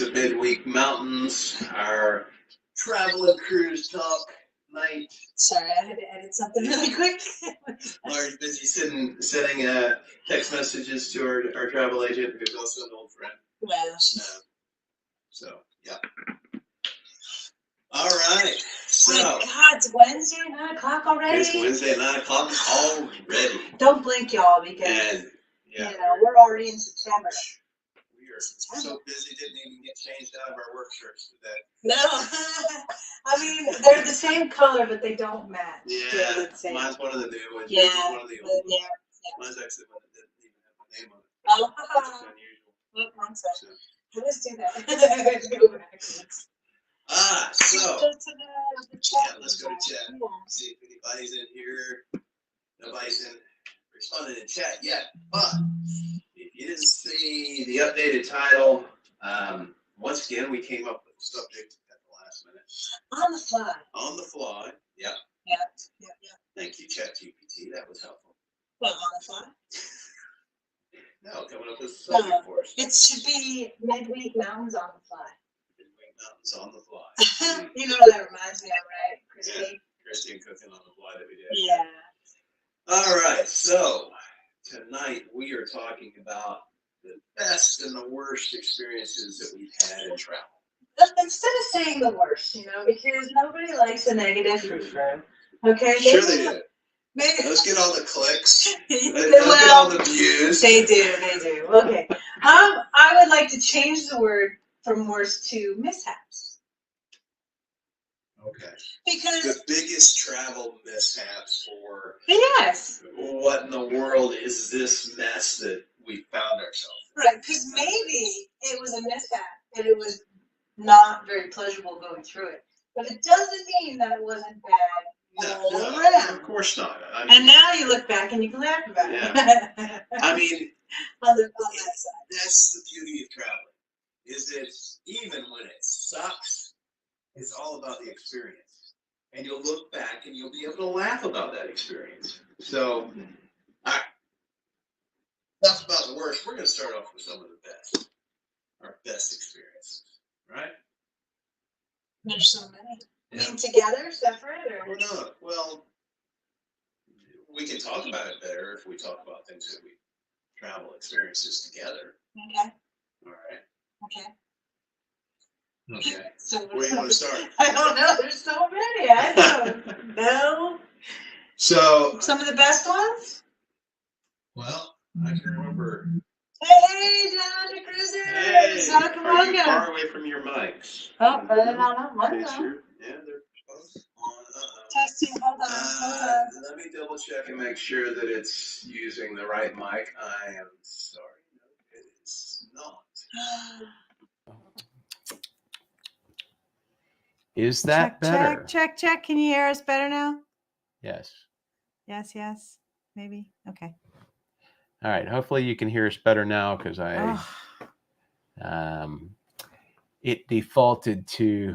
to Midweek Mountains, our travel and cruise talk night. Sorry, I had to edit something really quick. Laura's busy sending text messages to our travel agent, who's also an old friend. Well, So, yeah. All right. So, my God, it's Wednesday, 9 o'clock already. it's Wednesday, 9 o'clock already. Don't blink, y'all, because And, yeah, we're already in September. we are so busy, didn't even get changed out of our work shirts today. No, I mean, they're the same color, but they don't match. Yeah, mine's one of the new ones. Yeah, One of the old ones. yeah. Mine's actually one that didn't even have my name on it. Oh, That's unusual. one second. So. Let's do that. Go back. So let's go to chat. Yeah. See if anybody's in here. Nobody's responded in chat yet. But if you didn't see the updated title, once again we came up with the subject at the last minute. On the fly. On the fly. Yeah. Yeah. Thank you, ChatGPT. That was helpful. Well, on the fly. No, coming up with a subject for us. It should be Midweek Mountains on the fly. Midweek Mountains on the fly. You know what that reminds me of, right, Christy? Yeah, Christy and cooking on the fly that we did. Yeah. All right, so tonight we are talking about the best and the worst experiences that we've had in travel. Instead of saying the worst, because nobody likes a negative frou-frou. Okay? Sure they do. Maybe. Let's get all the clicks. Let's Well, get all the views. They do. Okay. I would like to change the word from worst to mishaps. Okay. Because the biggest travel mishaps, or yes, what in the world is this mess that we found ourselves in? Right, because maybe it was a mishap and it was not very pleasurable going through it, but it doesn't mean that it wasn't bad all around. Of course not. I mean, and now you look back and you can laugh about it. I mean, on that side. That's the beauty of traveling. Is that even when it sucks, it's all about the experience. And you'll look back and you'll be able to laugh about that experience. So, all right. Enough about the worst. We're going to start off with some of the best. Our best experiences, right? There's so many. Yeah. You mean together, separate, or? No. Well, we can talk about it better if we talk about things that we travel experiences together. Okay. All right. Okay. So where do you want to start? I don't know. There's so many. I don't know. So some of the best ones? Well, I can remember. Hey, John Cruiser! Hey, are you far away from your mics? Oh, no. Yeah, they're close. Testing. Hold on. Let me double check and make sure that it's using the right mic. I am sorry. No, it is not. Is that better? Check. Can you hear us better now? Yes. Yes. Maybe. Okay. All right. Hopefully you can hear us better now because it defaulted to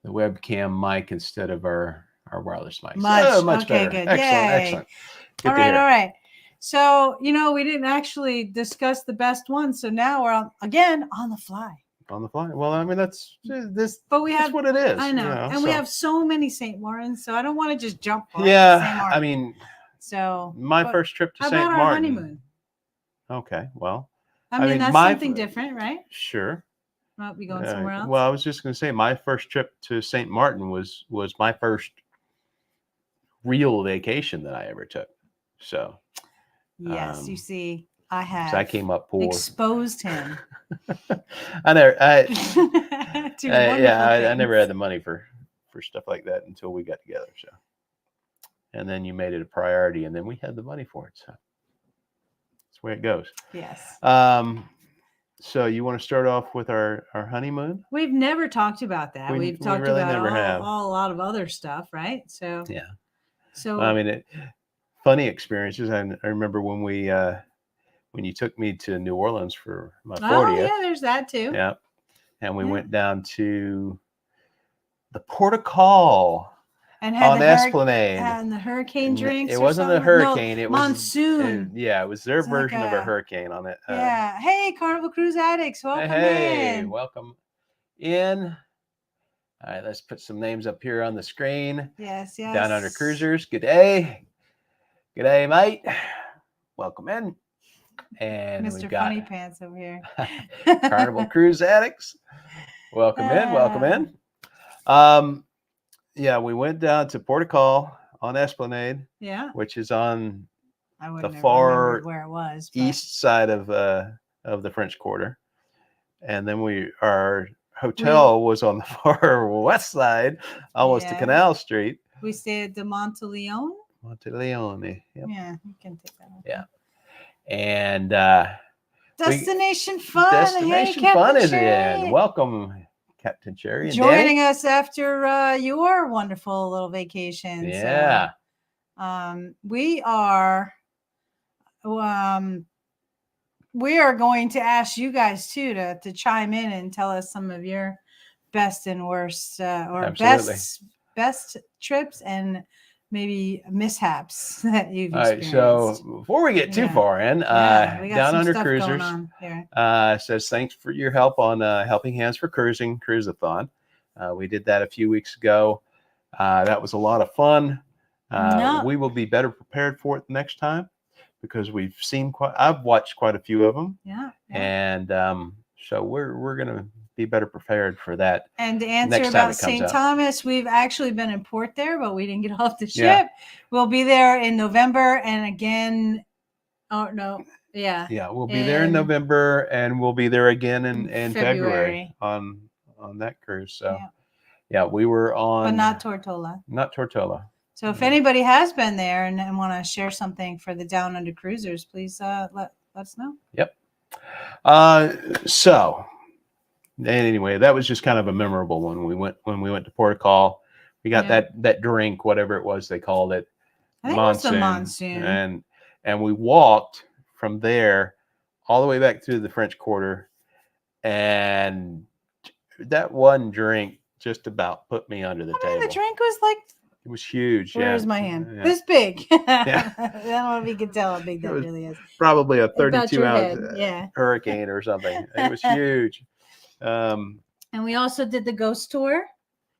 the webcam mic instead of our wireless mic. Much better. Good. Excellent. Good all right. So, we didn't actually discuss the best one. So now we're on the fly. On the fly. Well, I mean, that's this. But that's what it is. I know. We have so many St. Martins, so I don't want to just jump. Yeah. I mean, so my first trip to St. Martin. How about our honeymoon? Okay. Well, I mean that's something different, right? Sure. Well, we going somewhere else? Well, I was just going to say my first trip to St. Martin was my first real vacation that I ever took. So. Yes, you see. I came up poor. Exposed him. I never had the money for stuff like that until we got together. So, and then you made it a priority, and then we had the money for it. So that's the way it goes. Yes. So you want to start off with our honeymoon? We've never talked about that. We've talked really about a lot of other stuff, right? So yeah. So I mean, funny experiences. I remember when you took me to New Orleans for my 40th. Oh, yeah, there's that too. Yeah. And we went down to the Port of Call. And had on the Esplanade. and the hurricane drinks. It or wasn't a something? hurricane. No, It was monsoon. yeah, it was their It's like version of a hurricane on it. Yeah. Hey, Carnival Cruise addicts, welcome Hey, in. welcome in. All right, let's put some names up here on the screen. Yes, yes. Down Under Cruisers. Good day. Good day, mate. Welcome in. And Mr. we've got Funny Pants over here. Carnival Cruise addicts. Welcome in. Welcome Ah. in. Yeah, we went down to Port Call on Esplanade, Yeah. which is on I wouldn't the have far remembered where it was. But east side of the French Quarter, and then our hotel was on the far west side, almost to Yeah. Canal Street. we stayed at the Monteleone. Monteleone. Yep. Yeah, you can take that one. Yeah. And Destination Fun. Destination hey, Fun Captain is Cherry. in. Welcome, Captain Cherry and Joining Danny. us after your wonderful little vacation. Yeah. So, we are going to ask you guys too to chime in and tell us some of your best and worst or Absolutely. best trips and maybe mishaps that you've All right, experienced. so before we get too Yeah. far in, we got Down some Under stuff Cruisers going on here. says thanks for your help on Helping Hands for Cruising Cruise-a-thon. We did that a few weeks ago. That was a lot of fun. We will be better prepared for it next time because I've watched quite a few of them. Yeah. And so we're gonna be better prepared for that. And to answer next time about it comes St. out. Thomas, we've actually been in port there, but we didn't get off the ship. Yeah. We'll be there in November and again. Oh no, yeah. Yeah, we'll be there in November and we'll be there again in February on that cruise. So yeah, we were on, but not Tortola. Not Tortola. So if anybody has been there and want to share something for the Down Under Cruisers, please let us know. Yep. So anyway, that was just kind of a memorable one. When we went to Port Call, we got that drink, whatever it was they called it. I think it was the Monsoon. And we walked from there all the way back through the French Quarter, and that one drink just about put me under the table. The drink was like, it was huge. Where's my hand? This big. Yeah. I don't know if you can tell how big that really is. Probably a 32-ounce Yeah. hurricane or something. It was huge. And we also did the ghost tour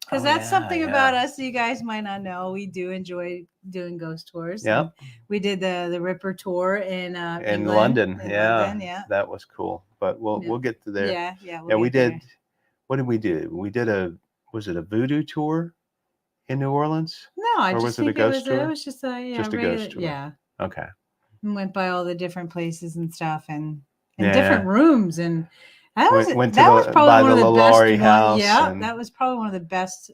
because that's something about us you guys might not know. We do enjoy doing ghost tours. Yeah. We did the Ripper tour in England, London. Yeah. That was cool. But we'll get to there. Yeah. We did. What did we do? We did was it a voodoo tour in New Orleans? No, I just think it was just a ghost tour. Yeah. Okay. We went by all the different places and stuff and different rooms and that was probably one of the best house. Yeah, that was probably one of the best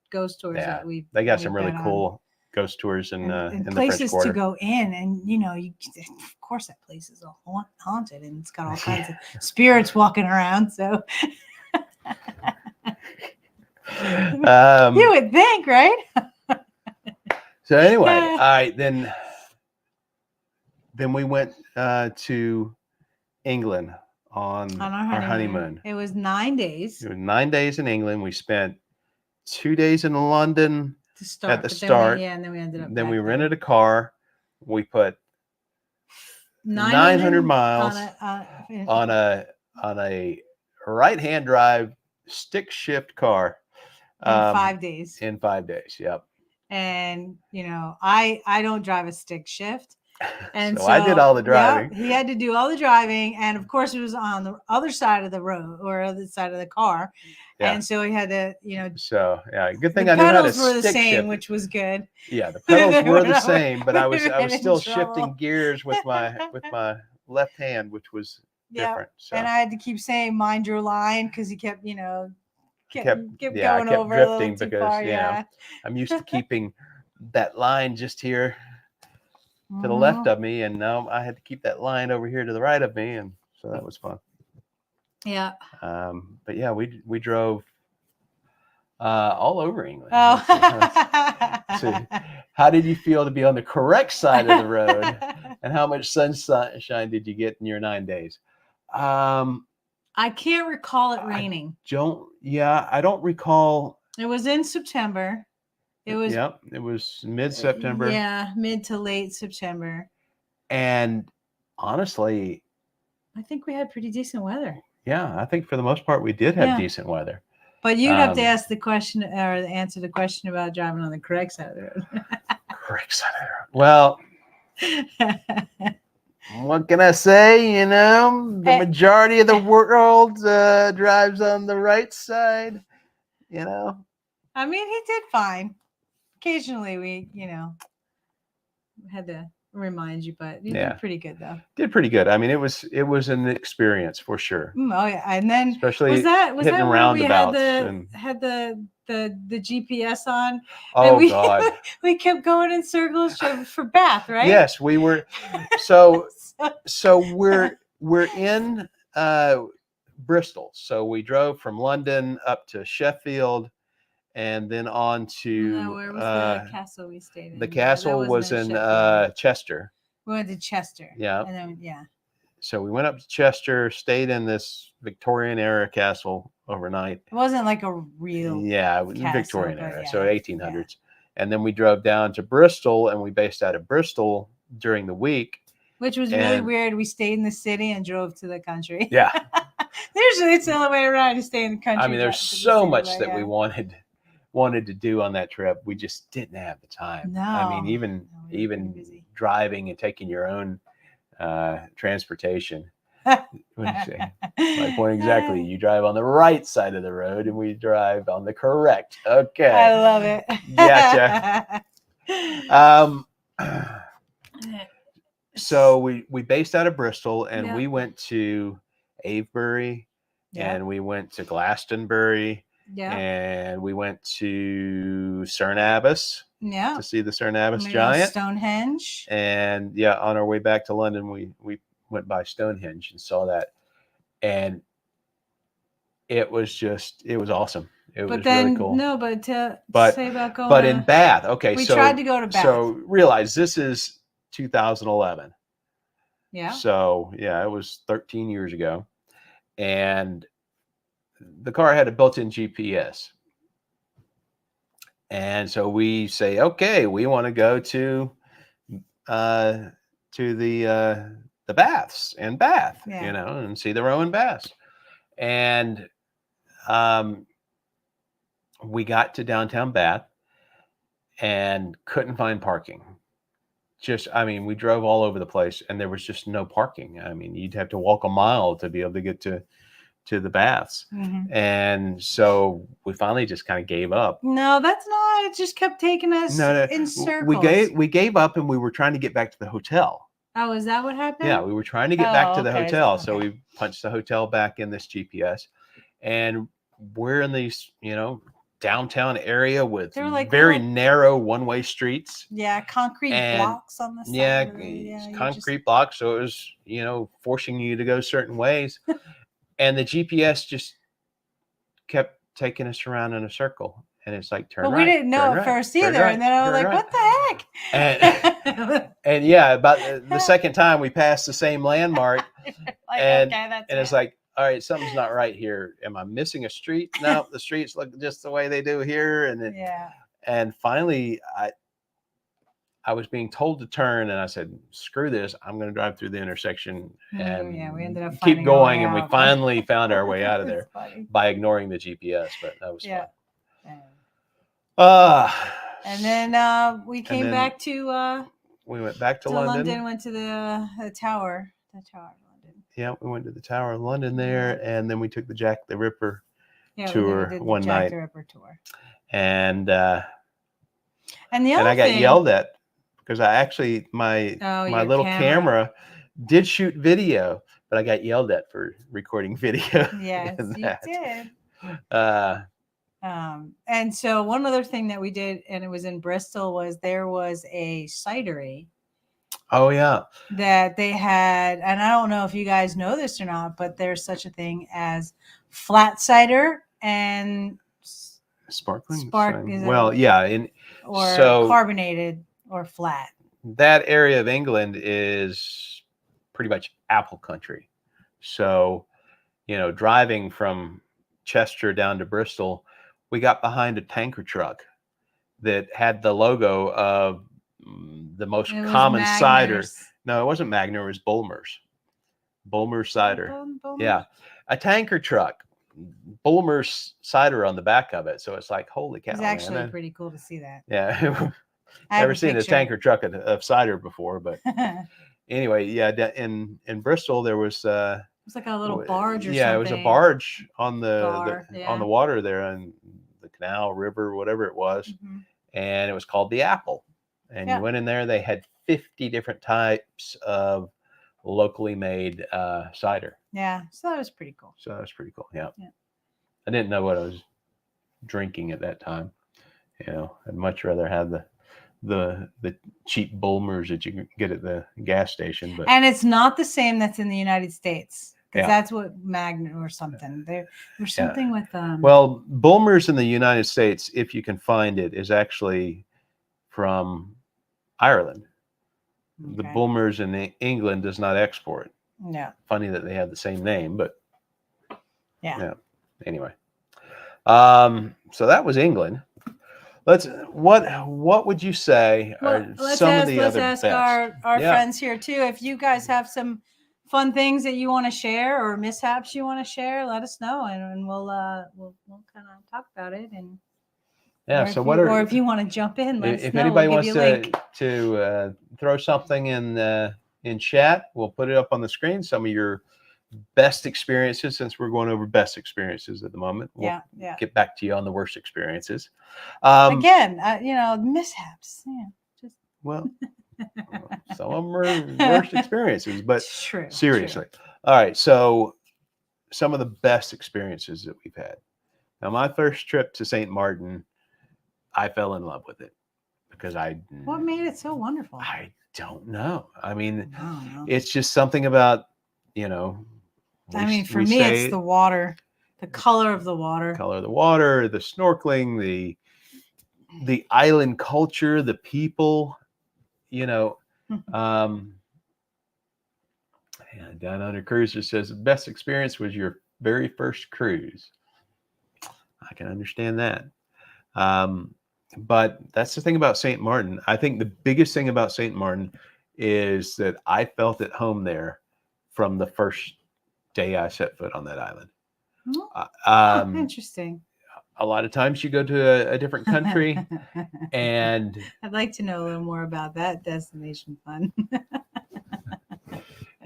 ghost tours that they got some really cool ghost tours in the places French Quarter. to go in, and of course that place is all haunted and it's got all kinds of spirits walking around. So you would think, right? So anyway, all right, then we went to England on our honeymoon. It was 9 days. It was 9 days in England. We spent 2 days in London at the start. And then we ended up. Then we rented a car. We put 900 miles on a right-hand drive stick shift car. In 5 days. In 5 days, yep. And I don't drive a stick shift. And so I did all the driving. Yeah, he had to do all the driving, and of course it was on the other side of the road or other side of the car. Yeah. And so he had to, So yeah, good thing I knew how to pedals were the same, shift. Which was good. Yeah, the pedals were the same, but I was still shifting gears with my left hand, which was different. So. And I had to keep saying "mind your line" because he kept, kept going I kept over drifting a little too because far, I'm used to keeping that line just here to the left of me, and now I had to keep that line over here to the right of me, and so that was fun. Yeah. But yeah, we drove all over England. Oh. Let's see. How did you feel to be on the correct side of the road, and how much sunshine did you get in your 9 days? I can't recall it raining. I don't recall. It was in September. It was Yep, it was mid-September. Yeah, mid to late September. And honestly, I think we had pretty decent weather. yeah, I think for the most part we did have Yeah. decent weather. But you'd have to Um, ask the question or answer the question about driving on the correct side of the Correct side of the road. Well, what can I say? You know, the majority of the world drives on the right side. You know, I mean, he did fine. Occasionally, we, had to remind you, but you Yeah. did pretty good though. did pretty good. I mean, it was an experience for sure. Oh yeah, and then Especially was that hitting where we had roundabouts the GPS on? Oh we, God. we kept going in circles for Bath, right? Yes, we were. So we're in Bristol. So we drove from London up to Sheffield, and then on to where was the castle we stayed in? the That castle was wasn't in Sheffield. Chester. We went to Chester. Yeah. And then So we went up to Chester, stayed in this Victorian era castle overnight. it wasn't like a real castle, Victorian but era, yeah, so 1800s. And then we drove down to Bristol, and we based out of Bristol during the week. Which was really weird. We stayed in the city and drove to the country. Yeah. Usually it's the other way around. You stay in the country. I mean, there's so much that we wanted to do on that trip. We just didn't have the time. No. I mean, even driving and taking your own transportation. My point exactly. You drive on the right side of the road, and we drive on the correct. Okay. I love it. Gotcha. So we based out of Bristol, and we went to Avebury, and we went to Glastonbury, and we went to Cerne Abbas to see the Cerne Abbas giant, Stonehenge, and on our way back to London, we went by Stonehenge and saw that, and it was awesome. It was really cool. No, but say about going. But in Bath, okay. We tried to go to Bath. So realize this is 2011. Yeah. So it was 13 years ago, and the car had a built-in GPS, and so we say, okay, we want to go to the baths in Bath, and see the Rowan baths, and we got to downtown Bath and couldn't find parking. We drove all over the place, and there was just no parking. I mean, you'd have to walk a mile to be able to get to the baths. Mm-hmm. And so we finally just kind of gave up. No, that's not. It just kept taking us in circles. We gave up, and we were trying to get back to the hotel. Oh, is that what happened? Yeah, we were trying to get back to the hotel. So we punched the hotel back in this GPS, and we're in these, downtown area with very narrow one-way streets. Yeah, concrete blocks on the side. Yeah, concrete blocks. So it was, forcing you to go certain ways. And the GPS just kept taking us around in a circle. And it's like, turn right. But we didn't know at first either. And then I was like, what the heck? And about the second time we passed the same landmark. And it's like, all right, something's not right here. Am I missing a street? No, the streets look just the way they do here. And finally, I was being told to turn, and I said, screw this. I'm going to drive through the intersection and we ended up keep going. And we finally found our way out of there by ignoring the GPS. But that was fun. And then we came back to we went back to London. Went to the tower. The Tower of London. Yeah, we went to the Tower of London there, and then we took the Jack the Ripper tour one night. Jack the Ripper tour. And I got yelled at because I actually my little camera did shoot video, but I got yelled at for recording video. Yes, you did. And so one other thing that we did, and it was in Bristol, was there was a cidery. Oh yeah. That they had, and I don't know if you guys know this or not, but there's such a thing as flat cider and sparkling. Or carbonated or flat. That area of England is pretty much apple country. So, driving from Chester down to Bristol, we got behind a tanker truck, that had the logo of the most It was common cider. Magners. No, it wasn't Magner. It was Bulmers. Bulmers cider. Bulmers? Yeah, a tanker truck. Bulmers cider on the back of it. So it's like, holy cow! It's actually man. pretty cool to see that. Yeah, I have never a seen a picture. tanker truck of cider before, but anyway, yeah. In Bristol there was. It's like a little barge or something. Yeah, it was a barge on Bar, on the water there on the canal, river, whatever it was, and it was called the Apple. And you went in there, they had 50 different types of locally made cider. Yeah, so that was pretty cool. So that was pretty cool. Yeah. I didn't know what I was drinking at that time. You know, I'd much rather have the cheap Bulmers that you can get at the gas station. But and it's not the same that's in the United States. Because Yeah. that's what Magnet or something. There's something with well, Bulmers in the United States, if you can find it, is actually from Ireland. The okay. Bulmers in England does not export. Yeah. Funny that they have the same name, but Yeah. Anyway, so that was England. What would you say are some of the other ask best? our friends here too. If you guys have some fun things that you want to share or mishaps you want to share, let us know, and we'll kind of talk about it. And so or if you want to jump in, let us if know. anybody We'll wants to throw something in chat, we'll put it up on the screen. Some of your best experiences, since we're going over best experiences at the moment. We'll get back to you on the worst experiences. Again, mishaps. Yeah, just well. Some of them are worst experiences, but seriously. True. All right. So some of the best experiences that we've had. Now, my first trip to St. Martin, I fell in love with it because what made it so wonderful? I don't know. I mean, it's just something about, for me, it's the water, the color of the water, the snorkeling, the island culture, the people. Down Under Cruiser says the best experience was your very first cruise. I can understand that. But that's the thing about St. Martin. I think the biggest thing about St. Martin is that I felt at home there from the first day I set foot on that island. Interesting. A lot of times you go to a different country and I'd like to know a little more about that destination fun.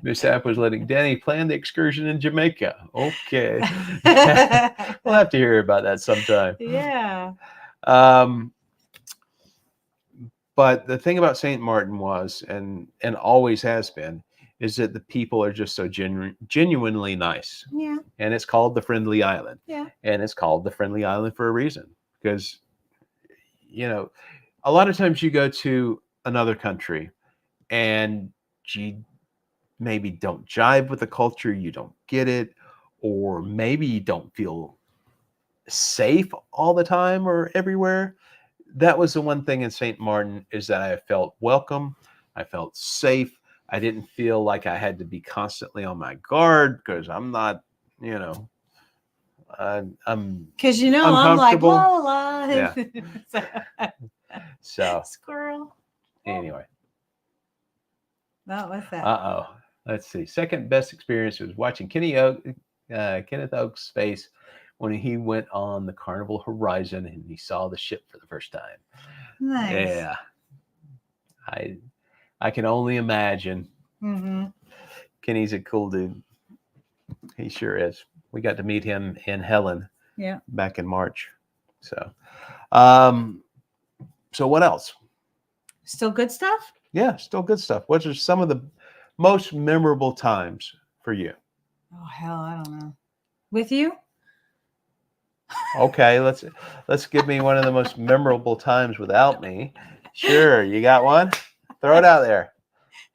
Miss App was letting Danny plan the excursion in Jamaica. Okay. We'll have to hear about that sometime. Yeah. But the thing about St. Martin was, and always has been, is that the people are just so genuinely nice. Yeah. And it's called the Friendly Island. Yeah. And it's called the Friendly Island for a reason. Because, a lot of times you go to another country and you maybe don't jive with the culture, you don't get it, or maybe you don't feel safe all the time or everywhere. That was the one thing in St. Martin, is that I felt welcome. I felt safe. I didn't feel like I had to be constantly on my guard because I'm not, I'm because I'm like la la. Yeah. So squirrel. Anyway. What's that? Let's see. Second best experience was watching Kenneth Oak's face when he went on the Carnival Horizon and he saw the ship for the first time. Nice. Yeah. I can only imagine. Mm-hmm. Kenny's a cool dude. He sure is. We got to meet him in Helen. Yeah. Back in March. So what else? Still good stuff? Yeah, still good stuff. What are some of the most memorable times for you? Oh hell, I don't know. With you? Okay, let's give me one of the most memorable times without me. Sure, you got one? Throw it out there.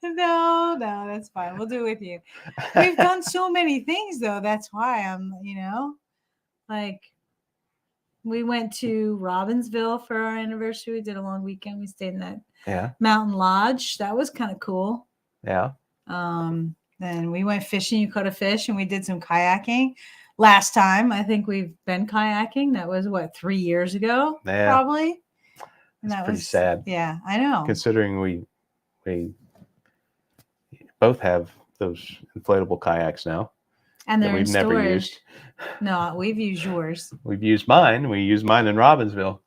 No, that's fine. We'll do it with you. We've done so many things though. That's why I'm, like we went to Robbinsville for our anniversary. We did a long weekend. We stayed in that mountain lodge. That was kind of cool. Yeah. Then we went fishing. You caught a fish, and we did some kayaking. Last time, I think we've been kayaking. That was 3 years ago, probably. And It's that pretty was sad. Yeah, I know. Considering we both have those inflatable kayaks now And that they're in we've never storage. used. No, we've used yours. We've used mine. We used mine in Robbinsville.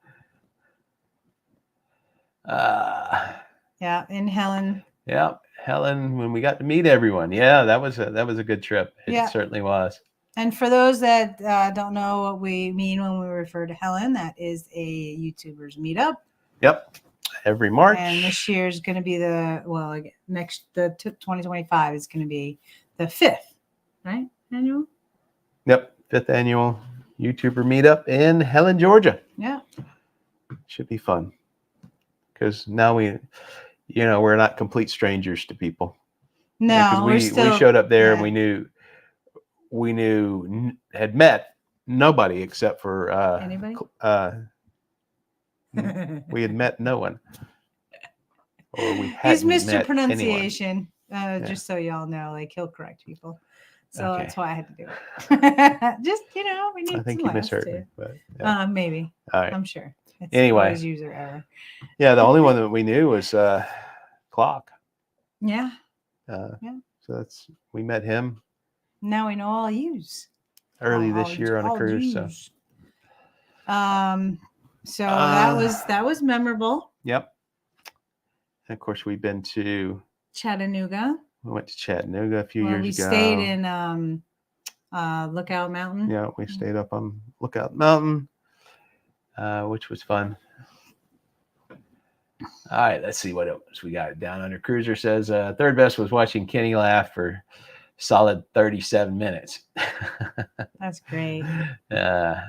Yeah, in Helen. Yeah, Helen. When we got to meet everyone, yeah, that was a good trip. It Yeah. certainly was. And for those that don't know what we mean when we refer to Helen, that is a YouTubers meetup. Yep, every March. And this year is going to be the 2025 is going to be the 5th, right? Annual. Yep, 5th annual YouTuber meetup in Helen, Georgia. Yeah. Should be fun because now we're not complete strangers to people. No, we still, showed up there and yeah. had met nobody except for Anybody? we had met no one, or we He's hadn't Mr. met Pronunciation. Yeah. Just so y'all know, like he'll correct people. So Okay. that's why I had to do it. Just we need. I think some you laughs, misheard too. me, but yeah. Maybe. All right. I'm sure. It's Anyway. always user error. Yeah, the only one that we knew was Clock. Yeah. Yeah. So we met him Now we know all use. early this year on a cruise. Use. So that was memorable. Yep. And of course, we've been to Chattanooga. We went to Chattanooga a few years We ago. stayed in Lookout Mountain. Yeah, we stayed up on Lookout Mountain, which was fun. All right, let's see what else we got. Down Under Cruiser says third best was watching Kenny laugh for solid 37 minutes. That's great. I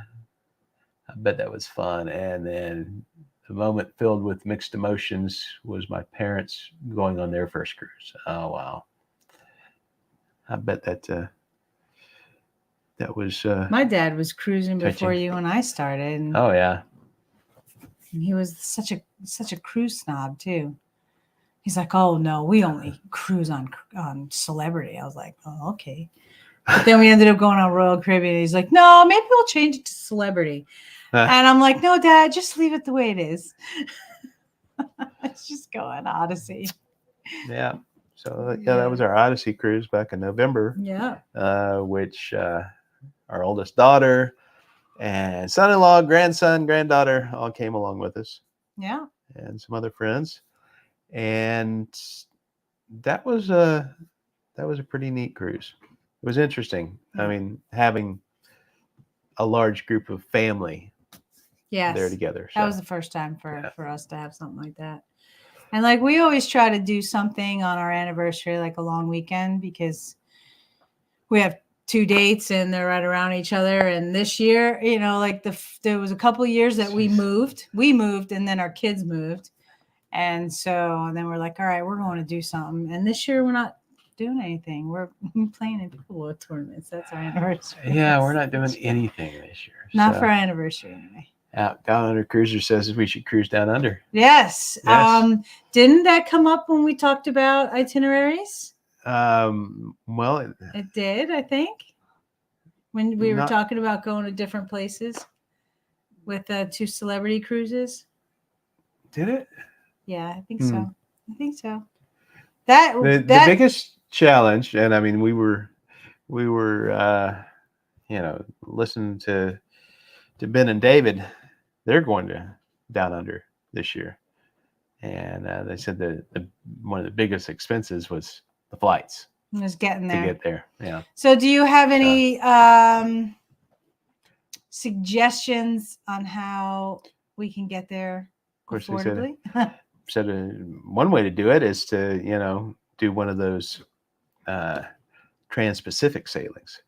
bet that was fun. And then the moment filled with mixed emotions was my parents going on their first cruise. Oh, wow. I bet that was my dad was cruising before touching. you and I started. And oh yeah. And he was such a cruise snob too. He's like, "Oh no, we only cruise on Celebrity." I was like, "Oh, okay." But then we ended up going on Royal Caribbean. He's like, "No, maybe we'll change it to Celebrity." And I'm like, "No, Dad, just leave it the way it is." Let's just go on Odyssey. Yeah. So that was our Odyssey cruise back in November. Yeah. Which our oldest daughter and son-in-law, grandson, granddaughter all came along with us. Yeah. And some other friends. And that was a pretty neat cruise. It was interesting. I mean, having a large group of family there together. So. That was the first time for us to have something like that. And like we always try to do something on our anniversary, like a long weekend, because we have 2 dates and they're right around each other. And this year, like there was a couple of years that we moved and then our kids moved. And so then we're like, all right, we're going to do something. And this year we're not doing anything. We're playing in pickleball tournaments. That's our anniversary. Yeah, we're not doing anything this year. Not for our anniversary anyway. Down Under Cruiser says we should cruise down under. Yes. Didn't that come up when we talked about itineraries? Well, it did, I think, when we were talking about going to different places with 2 celebrity cruises. Did it? Yeah, I think so. I think so. The biggest challenge, and I mean, we were listening to Ben and David. They're going to Down Under this year, and they said that one of the biggest expenses was the flights. Was getting there. To get there, yeah. So, do you have any suggestions on how we can get there affordably? Said one way to do it is to do one of those trans-Pacific sailings.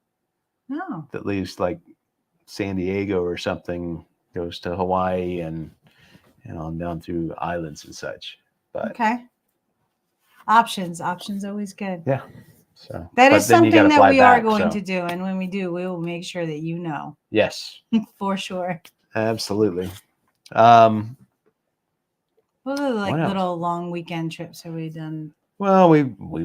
Oh. That leaves like San Diego or something, goes to Hawaii and on down through islands and such. But okay. Options always good. Yeah. So that is something that we are going to do, and when we do, we will make sure that you know. Yes. For sure. Absolutely. What are the little long weekend trips have we done? Well, we were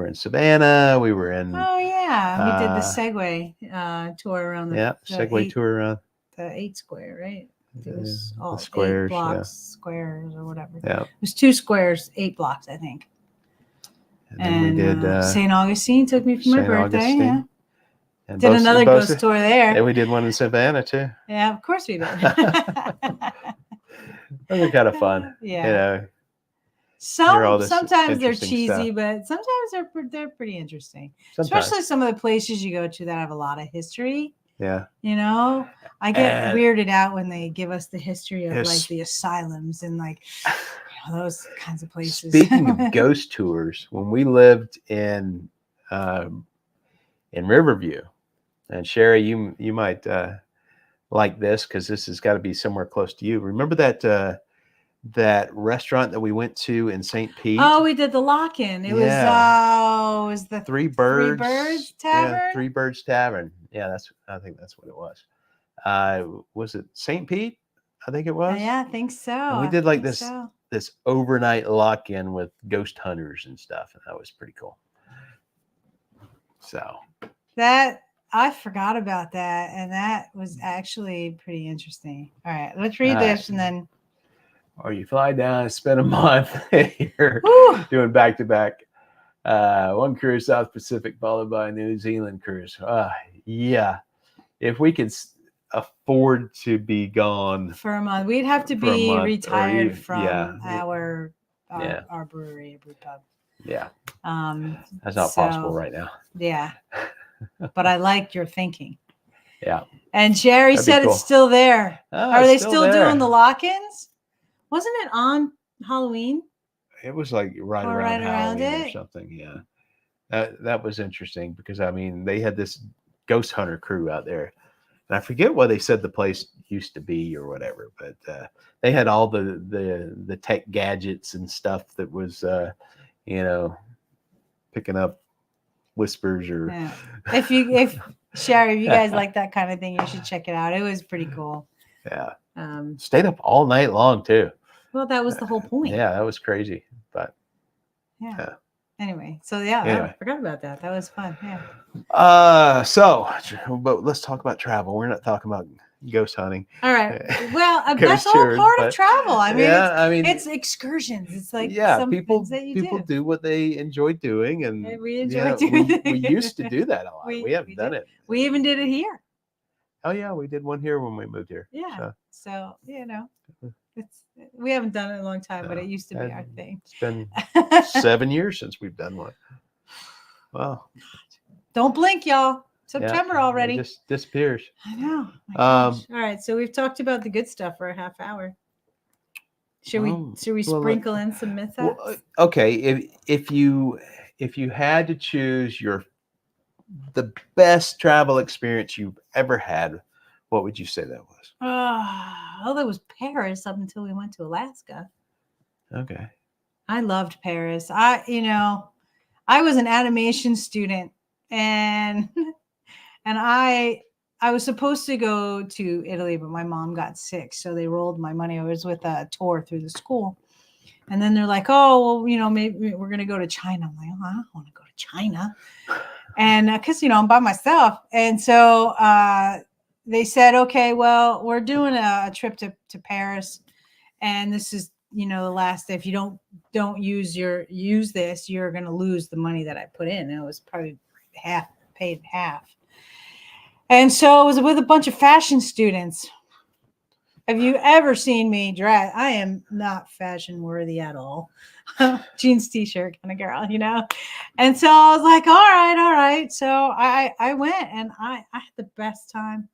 in Savannah. We were in. Oh yeah, we did the Segway tour around the. Segway tour around the 8 Square, right? It was the all squares, 8 blocks, squares or whatever. Yeah. It was 2 squares, 8 blocks, I think. And then we did St. Augustine took me for my St. birthday. Augustine. Yeah. And Did another ghost tour there. Yeah, we did one in Savannah too. Yeah, of course we did. Those are kind of fun. Yeah. You know, hear all this Sometimes they're interesting cheesy, stuff. but sometimes they're pretty interesting. Sometimes. Especially some of the places you go to that have a lot of history. Yeah. You know, I get And weirded out when they give us the history of Yes. like the asylums and like those kinds of places. Speaking of ghost tours, when we lived in Riverview, and Sherry, you might like this because this has got to be somewhere close to you. Remember that restaurant that we went to in St. Pete? Oh, we did the lock-in. It was the Three Birds Tavern. Yeah, Three Birds Tavern. Yeah, I think that's what it was. Was it St. Pete? I think it was. Yeah, I think so. And we did like this overnight lock-in with ghost hunters and stuff, and that was pretty cool. So that I forgot about that, and that was actually pretty interesting. All right, let's read this and then. Or you fly down and spend a month here doing back-to-back. One cruise, South Pacific, followed by a New Zealand cruise. Yeah. If we could afford to be gone for a month, we'd have to be retired from our brewery, brew pub. Yeah. That's not possible right now. Yeah. But I like your thinking. Yeah. And Jerry said it's still there. Are they still doing the lock-ins? Wasn't it on Halloween? It was like right around Halloween or something. Yeah. That was interesting because I mean they had this ghost hunter crew out there. And I forget what they said the place used to be or whatever, but they had all the tech gadgets and stuff that was picking up whispers or if Sherry, if you guys like that kind of thing, you should check it out. It was pretty cool. Yeah. Stayed up all night long too. Well, that was the whole point. Yeah, that was crazy. But anyway, so I forgot about that. That was fun. Yeah. But let's talk about travel. We're not talking about ghost hunting. All right. Well, that's all part of travel. I mean, it's excursions. It's like people do what they enjoy doing, and we enjoy doing it. We used to do that a lot. We haven't done it. We even did it here. Oh yeah, we did one here when we moved here. Yeah. So we haven't done it in a long time, but it used to be our thing. It's been 7 years since we've done one. Wow. Don't blink, y'all. September already. It just disappears. I know. All right. So we've talked about the good stuff for a half hour. Should we sprinkle in some myths? Well, okay. If you had to choose the best travel experience you've ever had, what would you say that was? That was Paris up until we went to Alaska. Okay. I loved Paris. I was an animation student and I was supposed to go to Italy, but my mom got sick. So they rolled my money. I was with a tour through the school. And then they're like, oh, well, maybe we're going to go to China. I'm like, oh, I don't want to go to China. And because, I'm by myself. And so they said, okay, well, we're doing a trip to Paris. And this is, the last day. If you don't use this, you're going to lose the money that I put in. And it was probably paid half. And so I was with a bunch of fashion students. Have you ever seen me dress? I am not fashion worthy at all. Jeans, t-shirt kind of girl, And so I was like, all right. So I went and I had the best time.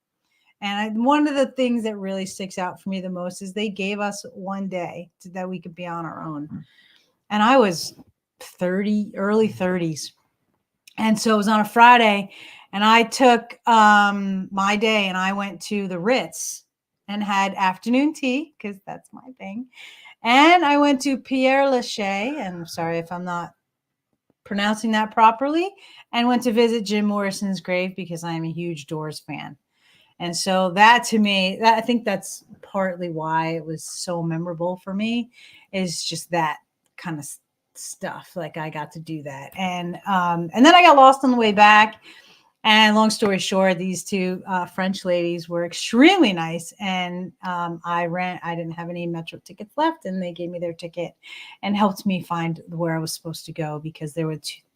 And one of the things that really sticks out for me the most is they gave us one day that we could be on our own. And I was early 30s. And so it was on a Friday and I took my day and I went to the Ritz and had afternoon tea because that's my thing. And I went to Père Lachaise, and I'm sorry if I'm not pronouncing that properly, and went to visit Jim Morrison's grave because I am a huge Doors fan. And so that to me, I think that's partly why it was so memorable for me, is just that kind of stuff. Like I got to do that. And then I got lost on the way back. And long story short, these two French ladies were extremely nice, and I didn't have any Metro tickets left, and they gave me their ticket and helped me find where I was supposed to go because they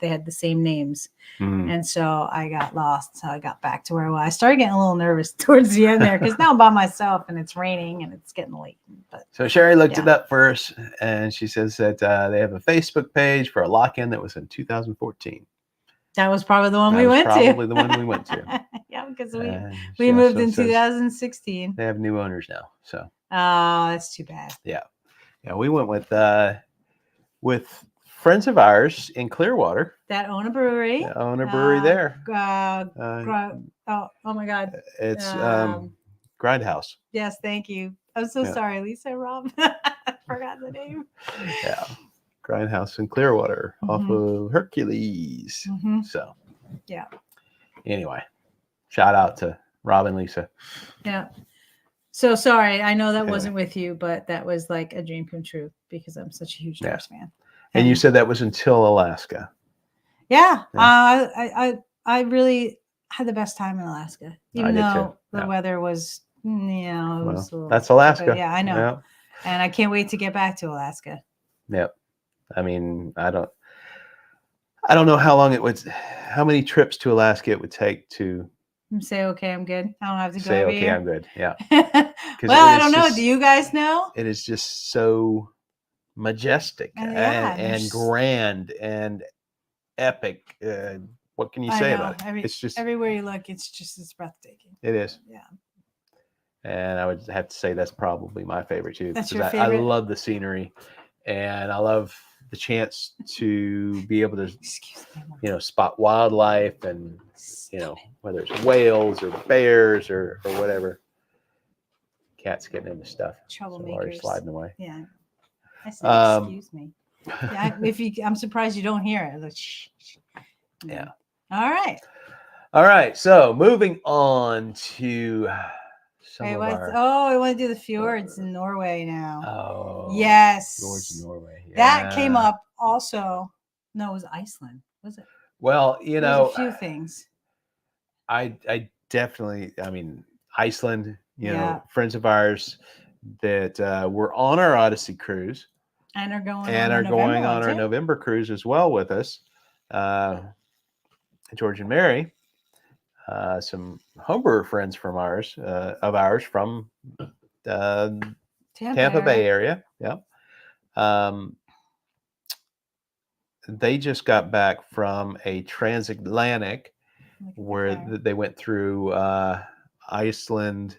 had the same names, and so I got lost. So I got back to where I was. I started getting a little nervous towards the end there because now I'm by myself and it's raining and it's getting late. But So Sherry looked it up first, and she says that they have a Facebook page for a lock-in that was in 2014. that was probably the one That we was went to. probably the one we went to. Yeah, because And we she moved also in says 2016. They have new owners now. So Oh, that's too bad. yeah, we went with friends of ours in Clearwater. That own a brewery. They own a brewery there. Oh my God. It's Grindhouse. Yes, thank you. I'm so sorry, Lisa, Rob. I forgot the name. Yeah, Grindhouse in Clearwater off of Hercules. So yeah. Anyway, shout out to Rob and Lisa. Yeah. So sorry, I know that wasn't with you, but that was like a dream come true because I'm such a huge Norse fan. And you said that was until Alaska. Yeah. I really had the best time in Alaska, even though the weather was, that's Alaska. Yeah, I know. Yeah. And I can't wait to get back to Alaska. Yep. I mean, I don't know how many trips to Alaska it would take to say, okay, I'm good. I don't have to go say, okay, here. I'm good. Yeah. Well, I don't know. Do you guys know? It is just so majestic and grand and epic. What can you say about it? It's just everywhere you look, it's breathtaking. It is. Yeah. And I would have to say that's probably my favorite too. That's your favorite? I love the scenery, and I love the chance to be able to, spot wildlife and, whether it's whales or bears or whatever. Cat's getting into stuff. Troublemakers. Sliding away. Yeah. I said, excuse me. Yeah, I'm surprised you don't hear it. Like, shh. Yeah. All right. So moving on to I want to do the fjords in Norway now. Oh. Yes. Fjords in Norway. Yeah. That came up also. No, it was Iceland. Was it? Well, a few things. I definitely, Iceland, friends of ours that were on our Odyssey cruise and are going on our November cruise as well with us. George and Mary, some homebrewer friends from ours from Tampa Bay area. Yeah. They just got back from a transatlantic where they went through Iceland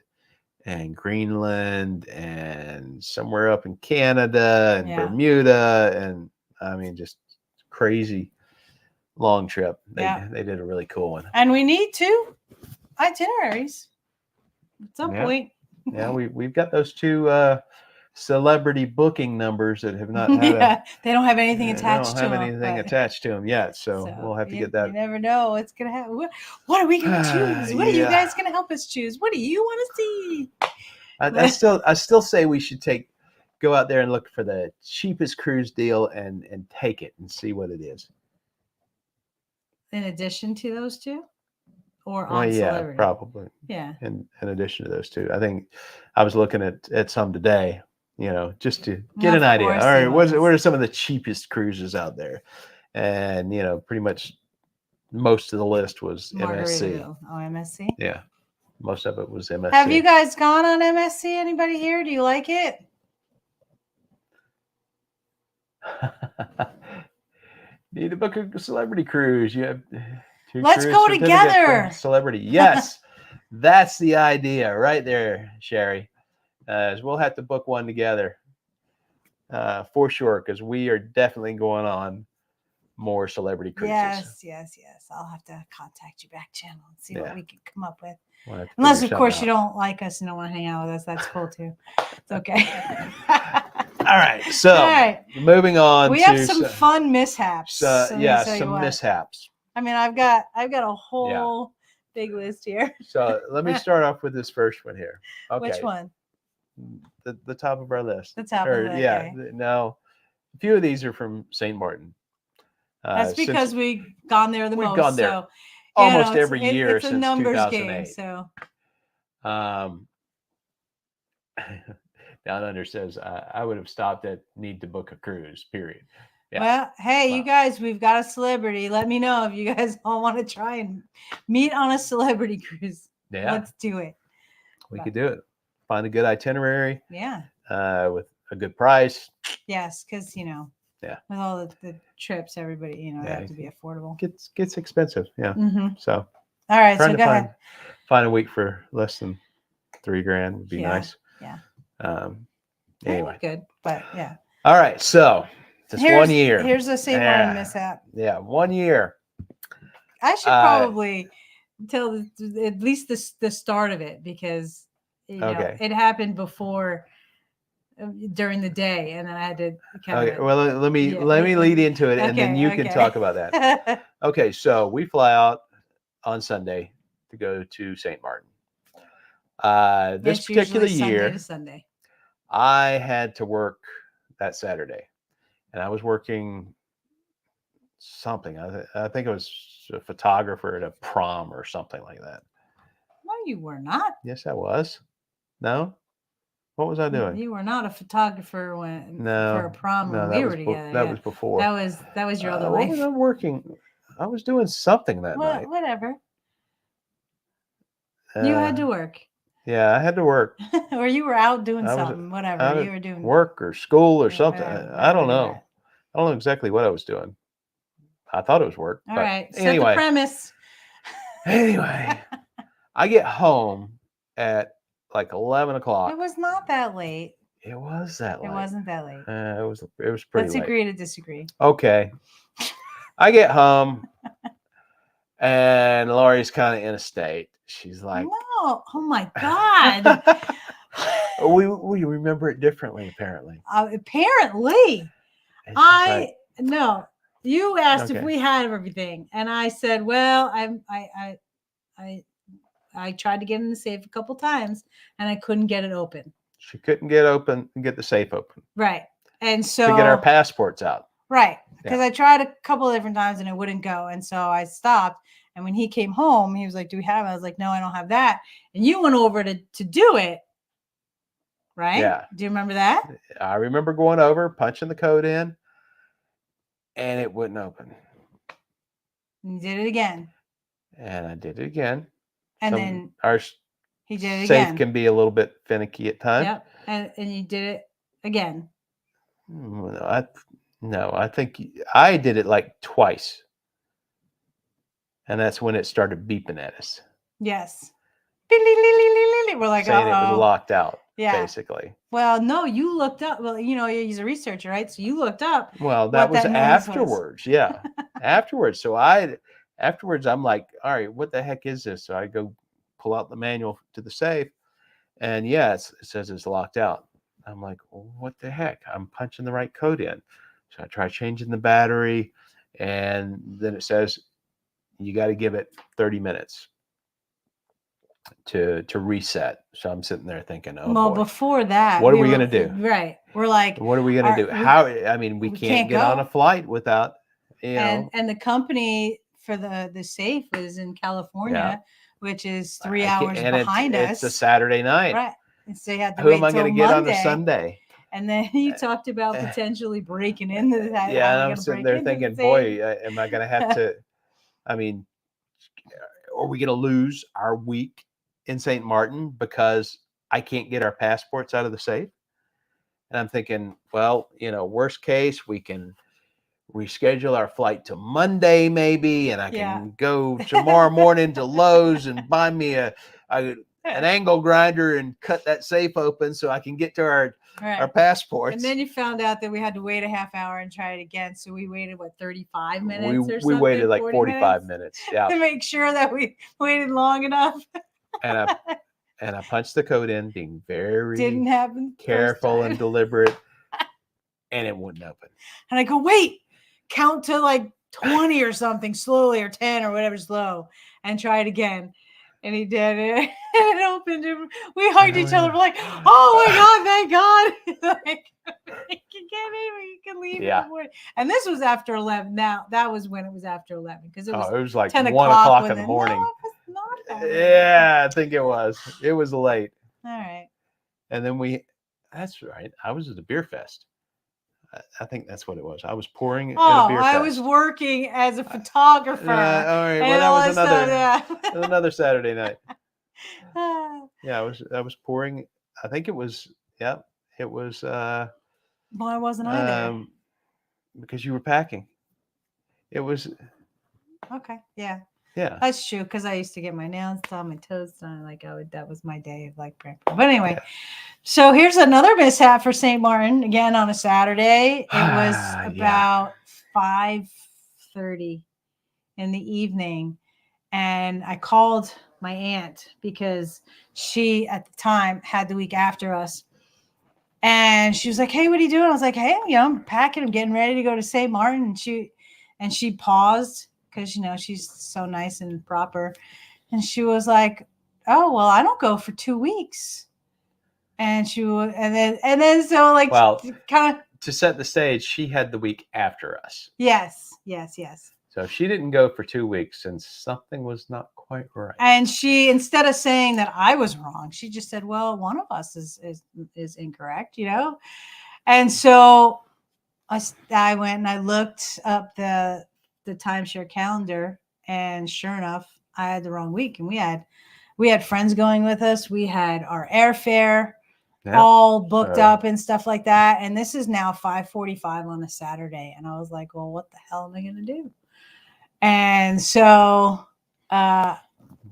and Greenland and somewhere up in Canada and Bermuda, and just crazy long trip. They did a really cool one. And we need 2 itineraries at some point. Yeah, we've got those 2 celebrity booking numbers that have not had they don't have anything attached to them. They don't have anything attached to them yet, so we'll have to get that. You never know what's going to happen. What are we going to choose? What are you guys going to help us choose? What do you want to see? I still say we should go out there and look for the cheapest cruise deal and take it and see what it is. In addition to those 2? Or on celebrity? Probably. Yeah. In addition to those 2. I think I was looking at some today, just to get an idea. All right, what are some of the cheapest cruises out there? And, pretty much most of the list was MSC. Oh, MSC? Yeah. Most of it was MSC. Have you guys gone on MSC? Anybody here? Do you like it? Need to book a celebrity cruise. You have 2 Let's go together. Celebrity. Yes. That's the idea right there, Sherry. We'll have to book one together for sure, because we are definitely going on more celebrity cruises. Yes. I'll have to contact you back channel and see what we can come up with. Unless, of course, you don't like us and don't want to hang out with us. That's cool too. It's okay. All right. So moving on. We have some fun mishaps. Some mishaps. I've got a whole big list here. So let me start off with this first one here. Okay. Which one? The top of our list. The top of it. Yeah. Okay. Now, a few of these are from St. Martin. That's because we've gone there the most. Gone there. So almost every year it's a since numbers 2008. game. So Down Under says I would have stopped at need to book a cruise. Period. Yeah. well, hey, Wow. you guys, we've got a celebrity. Let me know if you guys all want to try and meet on a celebrity cruise. Yeah. Let's do it. We could do it. Find a good itinerary. Yeah. With a good price. Yes, because Yeah. with all the trips, everybody, they Yeah, have to be affordable. Gets expensive. Yeah. Mm-hmm. So All right, trying so to go ahead. find a week for less than $3,000 would be nice. Yeah. Anyway. Good, but yeah. All right. So just 1 year. Here's a St. Martin mishap. Yeah, 1 year. I should probably tell at least the start of it because it happened before during the day, and then I had to kind of. Well, let me lead into it, and then you can talk about that. Okay, so we fly out on Sunday to go to St. Martin. This particular year, Sunday to Sunday. I had to work that Saturday, and I was working something. I think it was a photographer at a prom or something like that. No, you were not. Yes, I was. No, what was I doing? You were not a photographer for a prom when we were together. That was before. That was your other life. What was I working? I was doing something that night. Whatever. You had to work. Yeah, I had to work. Or you were out doing something. Whatever you were doing. Work or school or something. Whatever, I don't know. I don't know exactly what I was doing. I thought it was work. All right. Anyway. Set the premise. Anyway, I get home at like 11 o'clock. It was not that late. It was that late. It wasn't that late. It was pretty late. Let's agree to disagree. Okay. I get home and Laurie's kind of in a state. She's like, no. Oh my God. we remember it differently, apparently. Apparently. No. You asked if we had everything, and I said, "Well, I tried to get in the safe a couple times, and I couldn't get it open." She couldn't get the safe open. Right, and so to get our passports out. Right, because I tried a couple of different times and it wouldn't go, and so I stopped. And when he came home, he was like, "Do we have it?" I was like, "No, I don't have that." And you went over to do it, right? Yeah. Do you remember that? I remember going over, punching the code in. And it wouldn't open. And you did it again. And I did it again. And then he did it safe again. Can be a little bit finicky at times. Yep. And you did it again. No, I think I did it like twice. And that's when it started beeping at us. Yes. We're like, saying it was locked out. Yeah. Basically. Well, no, you looked up. Well, he's a researcher, right? So you looked up. Well, that was afterwards. Yeah. Afterwards. So afterwards, I'm like, all right, what the heck is this? So I go pull out the manual to the safe. And yeah, it says it's locked out. I'm like, well, what the heck? I'm punching the right code in. So I try changing the battery. And then it says, you got to give it 30 minutes to reset. So I'm sitting there thinking, well, boy, before that, what are we going to do? Right. We're like, what are we going to do? We can't get on a flight without, And the company for the safe is in California, which is 3 hours behind us. It's a Saturday night. Right. And so you had to Who wait am I going to get on a Sunday? And then you talked about potentially breaking into that. Yeah, and I'm sitting there thinking, boy, am I going to have to, are we going to lose our week in St. Martin because I can't get our passports out of the safe? And I'm thinking, well, worst case, we can reschedule our flight to Monday maybe, and I can go tomorrow morning to Lowe's and buy me an angle grinder and cut that safe open so I can get to our passports. And then you found out that we had to wait a half hour and try it again. So we waited 35 minutes or something? We waited like 45 minutes. Yeah. To make sure that we waited long enough. And I punched the code in, being very didn't happen careful and deliberate, and it wouldn't open. And I go, wait, count to like 20 or something slowly, or 10 or whatever slow, and try it again. And he did it, and it opened. And we hugged each other. We're like, "Oh my God, thank God!" You can leave in Yeah. the morning. And this was after 11. Now, that was when it was after 11 because it was Oh, it was like 10 1 o'clock o'clock when in the morning. No, it was not that late. Yeah, I think it was. It was late. All right. And then that's right. I was at the beer fest. I think that's what it was. I was pouring at a beer I fest. was working as a photographer. All right. and Well, all that was stuff, another Saturday night. yeah. Yeah, I was pouring. I think it was. Yeah, it was. Well, I wasn't either. Because you were packing. It was. Okay. Yeah. Yeah. That's true because I used to get my nails done, my toes done. That was my day of like prep. But anyway, so here's another mishap for St. Martin again on a Saturday. It was about 5:30 in the evening, and I called my aunt because she at the time had the week after us, and she was like, "Hey, what are you doing?" I was like, "Hey, I'm packing. I'm getting ready to go to St. Martin." And she paused because she's so nice and proper, and she was like, "Oh, well, I don't go for 2 weeks." And then so like kind of to set the stage, she had the week after us. Yes. So she didn't go for 2 weeks, and something was not quite right. And she, instead of saying that I was wrong, she just said, "Well, one of us is incorrect," And so I went and I looked up the timeshare calendar, and sure enough, I had the wrong week. And we had friends going with us. We had our airfare all booked up and stuff like that. And this is now 5:45 on a Saturday. And I was like, well, what the hell am I going to do? And so,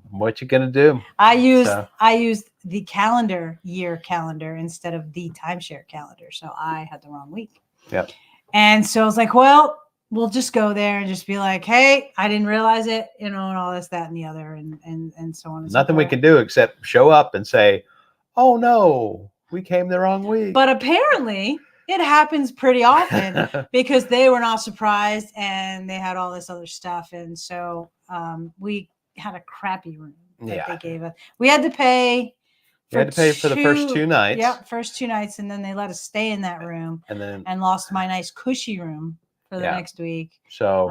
what you going to do? I used the year calendar instead of the timeshare calendar. So I had the wrong week. Yep. And so I was like, well, we'll just go there and just be like, hey, I didn't realize it, and all this, that, and the other, and so on. And Nothing so we can do except show up and say, oh no, we came the wrong week. But apparently it happens pretty often because they were not surprised and they had all this other stuff. And so we had a crappy room that they gave us. We had to pay. We had to pay for the first 2 nights. Yep, first 2 nights, and then they let us stay in that room, and lost my nice cushy room for the next week. So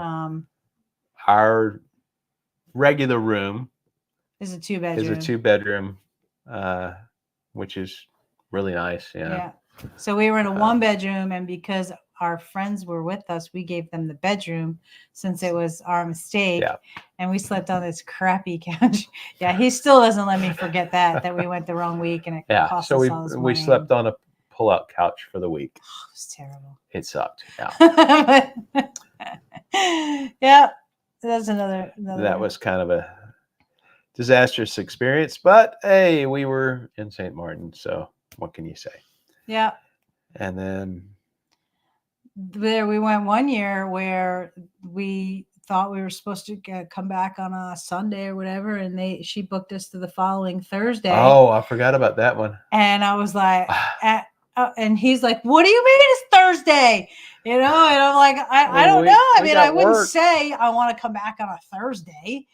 our regular room is a 2-bedroom. Is a 2-bedroom, which is really nice. Yeah. So we were in a 1-bedroom, and because our friends were with us, we gave them the bedroom since it was our mistake. Yeah. And we slept on this crappy couch. Yeah, he still doesn't let me forget that we went the wrong week, and it cost us all this money. We slept on a pull-out couch for the week. Oh, it was terrible. It sucked. Yeah. Yeah. That's another. That was kind of a disastrous experience, but hey, we were in St. Martin, so what can you say? Yeah. And then there we went one year where we thought we were supposed to come back on a Sunday or whatever, and she booked us to the following Thursday. Oh, I forgot about that one. And I was like, and he's like, "What do you mean it's Thursday?" And I'm like, I don't know. I mean, I wouldn't say I want to come back on a Thursday.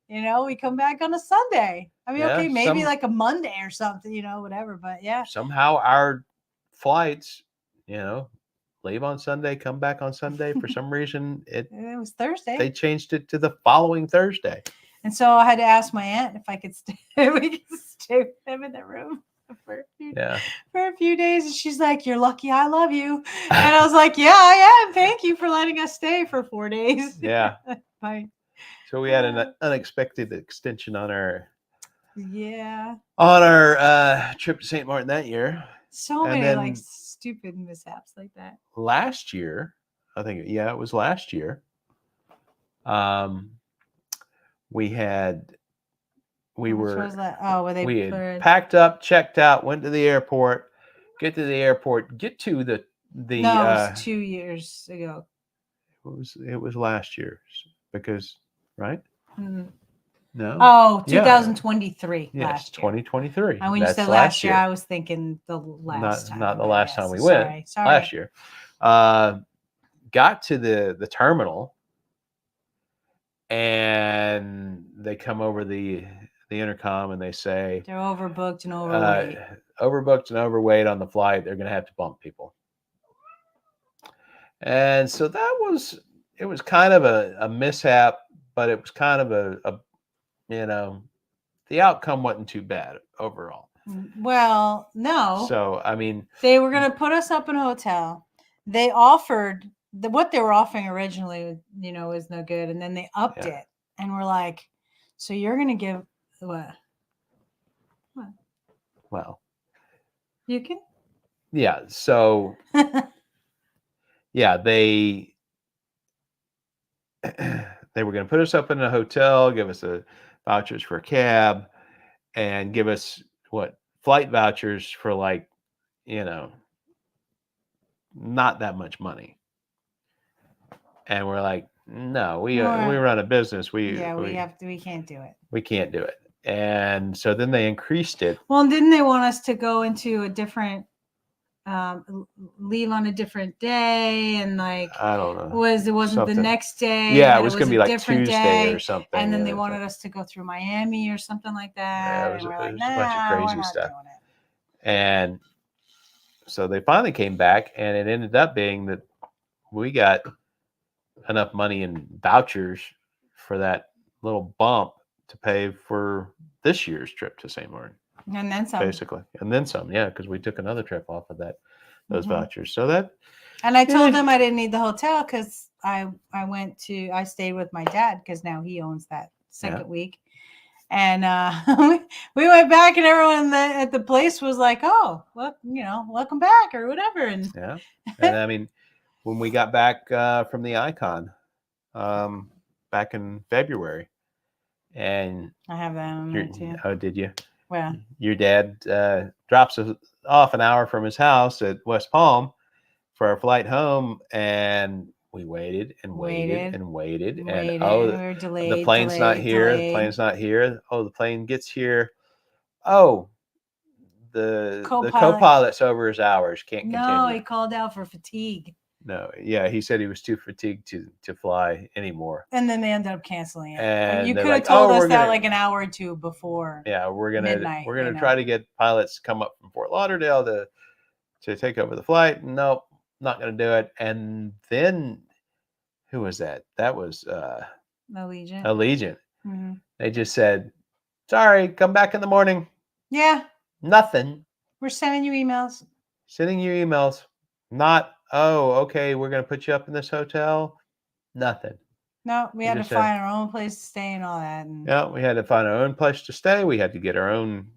We come back on a Sunday. I mean, okay, maybe like a Monday or something, whatever. But yeah. Somehow our flights, leave on Sunday, come back on Sunday. For some reason, it was Thursday. They changed it to the following Thursday. And so I had to ask my aunt if I could stay. We could stay with them in the room for a few days. And she's like, "You're lucky I love you." And I was like, "Yeah, I am. Thank you for letting us stay for 4 days." Yeah. Bye. So we had an unexpected extension on our trip to St. Martin that year. So many stupid mishaps like that. Last year, I think, it was last year. We had packed up, checked out, went to the airport, get to the it was 2 years ago. It was last year because, right? Mm-hmm. No. Oh, 2023. Yes, last year. 2023. And when you said last year, I was thinking the last time. Not the last time we went. Sorry. Last year. Got to the terminal, and they come over the intercom and they say they're overbooked and overweight. Overbooked and overweight on the flight. They're going to have to bump people. And so it was kind of a mishap, but it was kind of you know, the outcome wasn't too bad overall. Well, no. So, I mean, They were going to put us up in a hotel. They offered what they were offering originally, was no good. And then they upped Yeah. it. And we're like, so you're going to give what? Well, You can? yeah. So, yeah, they were going to put us up in a hotel, give us vouchers for a cab, and give us flight vouchers for not that much money. And we're like, no, we run a business. We can't do it. We can't do it. And so then they increased it. Well, didn't they want us to go into a different leave on a different day, and I don't know. It wasn't something. the next day. Yeah, it was going to be like different Tuesday day, or something. And then they wanted us to go through Miami or something like that. Yeah, it was a bunch of crazy stuff. Doing it. And so they finally came back, and it ended up being that we got enough money in vouchers for that little bump to pay for this year's trip to St. Martin. And then some. Basically. And then some, yeah, because we took another trip off of those vouchers. So that. And I told them I didn't need the hotel because I stayed with my dad because now he owns that second week. And we went back, and everyone at the place was like, "Oh, well, welcome back," or whatever. And yeah, and I mean, when we got back from the Icon back in February, and I have that on there too. Oh, did you? Well, your dad drops us off an hour from his house at West Palm for our flight home, and we waited and waited and waited, and we were delayed, the plane's not here. The plane's not here. Oh, the plane gets here. Oh, the co-pilot's over his hours. Can't continue. No, he called out for fatigue. No, yeah, he said he was too fatigued to fly anymore. And then they ended up canceling it. And you could have told us that like an hour or two before. Yeah, we're gonna try to get pilots to come up from Fort Lauderdale to take over the flight. Nope, not gonna do it. And then who was that? That was Allegiant. Mm-hmm. They just said, "Sorry, come back in the morning." Yeah. Nothing. We're sending you emails. Not, oh, okay, we're going to put you up in this hotel. Nothing. No, we had to find our own place to stay and all that. Yeah, we had to find our own place to stay. We had to get our own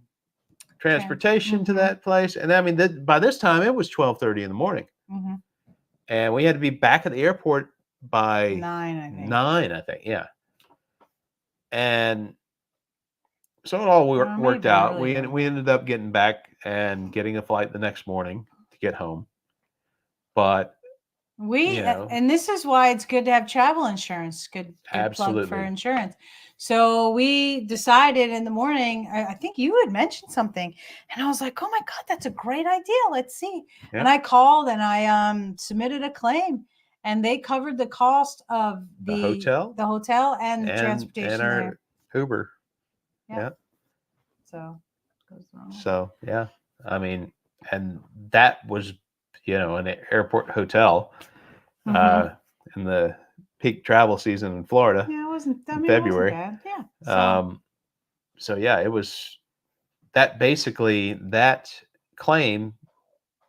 transportation to that place. And I mean, by this time, it was 12:30 in the morning. Mm-hmm. And we had to be back at the airport by 9, I think. Yeah. And so it all worked out. We ended up getting back and getting a flight the next morning to get home. But and this is why it's good to have travel insurance. Good plug for insurance. So we decided in the morning, I think you had mentioned something, and I was like, oh my God, that's a great idea. Let's see. Yeah. And I called and I submitted a claim, and they covered the cost of the hotel and transportation and our Uber. Yeah. So yeah, I mean, and that was, an airport hotel in the peak travel season in Florida. Yeah, it wasn't. February. It wasn't bad. Yeah. So yeah, it was that basically that claim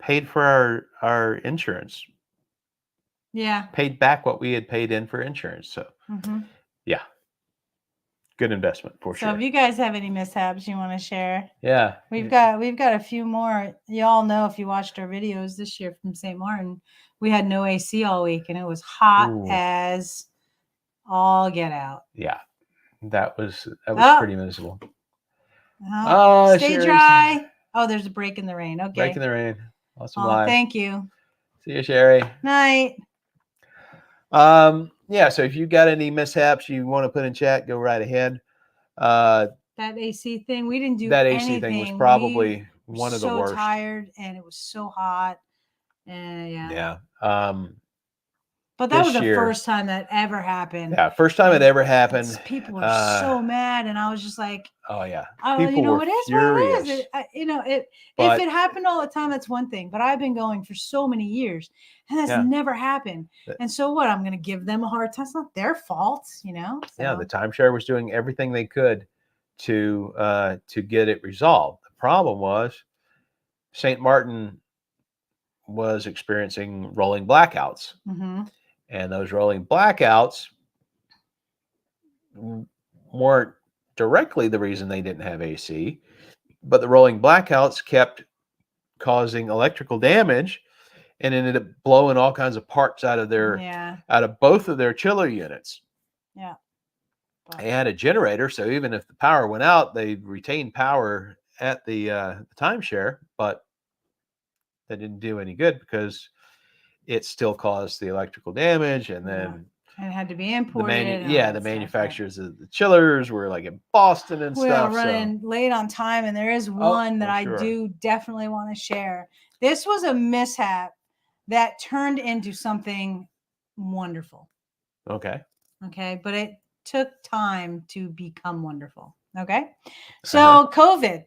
paid for our insurance. Yeah. Paid back what we had paid in for insurance. So yeah. Good investment for sure. So if you guys have any mishaps you want to share, yeah, we've got a few more. Y'all know if you watched our videos this year from St. Martin, we had no AC all week, and it was hot as all get out. Yeah, that was pretty miserable. Stay dry. Oh, there's a break in the rain. Okay, break in the rain. Awesome live. Thank you. See you, Sherry. Night. Yeah, so if you got any mishaps you want to put in chat, go right ahead. That AC thing, we didn't do that anything. AC thing was probably one of the worst. So tired, and it was so hot, and yeah. But that was this the year. first time that ever happened. Yeah, first time it ever happened. People were so mad, and I was just like, oh yeah, "Oh, people you know, were it is furious. what it is." If But- it happened all the time, that's one thing. But I've been going for so many years, and that's Yeah. never happened. That- And so what? I'm going to give them a hard time. It's not their fault, you know. Yeah, So, the timeshare was doing everything they could to get it resolved. The problem was St. Martin was experiencing rolling blackouts, mhm. and those rolling blackouts weren't directly the reason they didn't have AC, but the rolling blackouts kept causing electrical damage and ended up blowing all kinds of parts out of both of their chiller units. Yeah. They had a generator, so even if the power went out, they retained power at the timeshare, but that didn't do any good because it still caused the electrical damage, and then and it had to be imported. the manufacturers of the chillers were like in Boston and We're stuff. running late on time, and there is one that I do definitely want to share. This was a mishap that turned into something wonderful. Okay, but it took time to become wonderful. Okay, so COVID,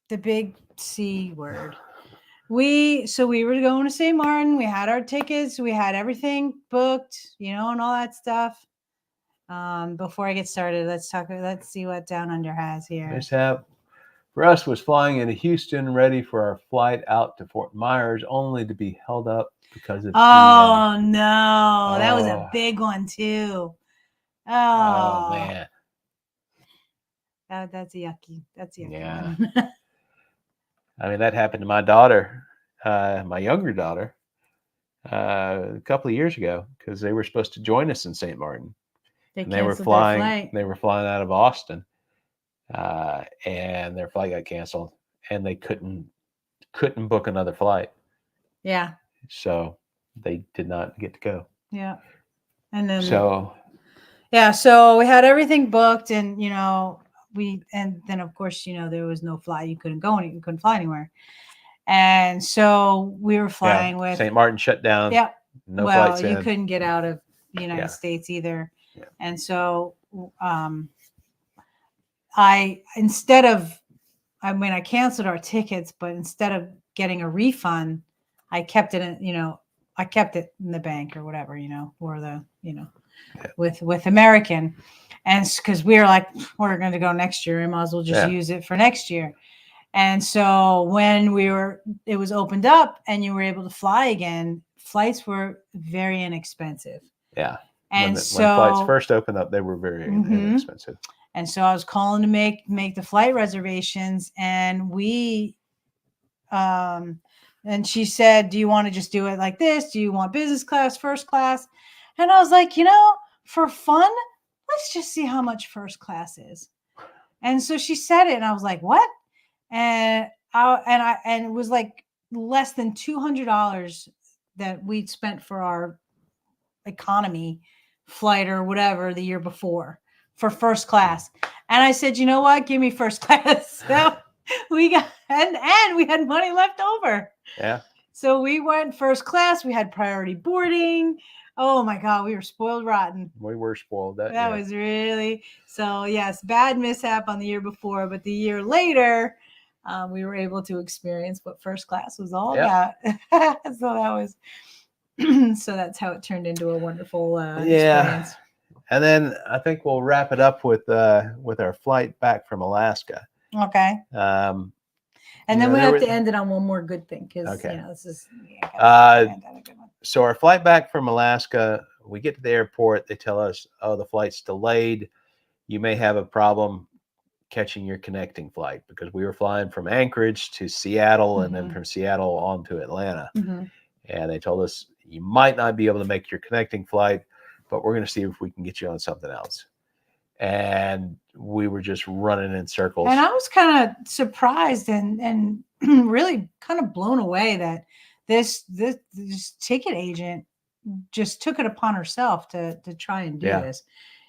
the big C word. We were going to St. Martin. We had our tickets. We had everything booked, and all that stuff. Before I get started, let's see what Down Under has here. Mishap for us was flying into Houston, ready for our flight out to Fort Myers, only to be held up because of no, that was a big one too. Oh man, that's yucky. That's yucky. Yeah. I mean, that happened to my daughter, my younger daughter, a couple of years ago, because they were supposed to join us in St. Martin. They were flying. They were flying out of Austin, and their flight got canceled, and they couldn't book another flight. Yeah. So they did not get to go. Yeah. And then so we had everything booked, and then of course there was no flight. You couldn't go you couldn't fly anywhere, and so we were flying with St. Martin shut down. Yeah. No flights you in. couldn't get out of the United States either. Yeah. And so I canceled our tickets, but instead of getting a refund, I kept it in, I kept it in the bank or whatever, or the, with American. And because we were like, we're going to go next year, we might as well just use it for next year. And so when it was opened up and you were able to fly again, flights were very inexpensive. Yeah. And when flights first opened up, they were very inexpensive. And so I was calling to make the flight reservations, and and she said, "Do you want to just do it like this? Do you want business class, first class?" And I was like, for fun, let's just see how much first class is. And so she said it, and I was like, "What?" And it was like less than $200 that we'd spent for our economy flight or whatever the year before for first class. And I said, "You know what? Give me first class." So we got and we had money left over. Yeah. So we went first class. We had priority boarding. Oh my God, we were spoiled rotten. We were spoiled. That was really so. Yes, bad mishap on the year before, but the year later, we were able to experience what first class was all about. So that was. So that's how it turned into a wonderful experience. And then I think we'll wrap it up with our flight back from Alaska. Okay. And then we have to end it on one more good thing because this is. So our flight back from Alaska, we get to the airport. They tell us, "Oh, the flight's delayed. You may have a problem catching your connecting flight," because we were flying from Anchorage to Seattle and then from Seattle on to Atlanta. And they told us, "You might not be able to make your connecting flight, but we're going to see if we can get you on something else." And we were just running in circles. And I was kind of surprised and really kind of blown away that this ticket agent just took it upon herself to try and do this.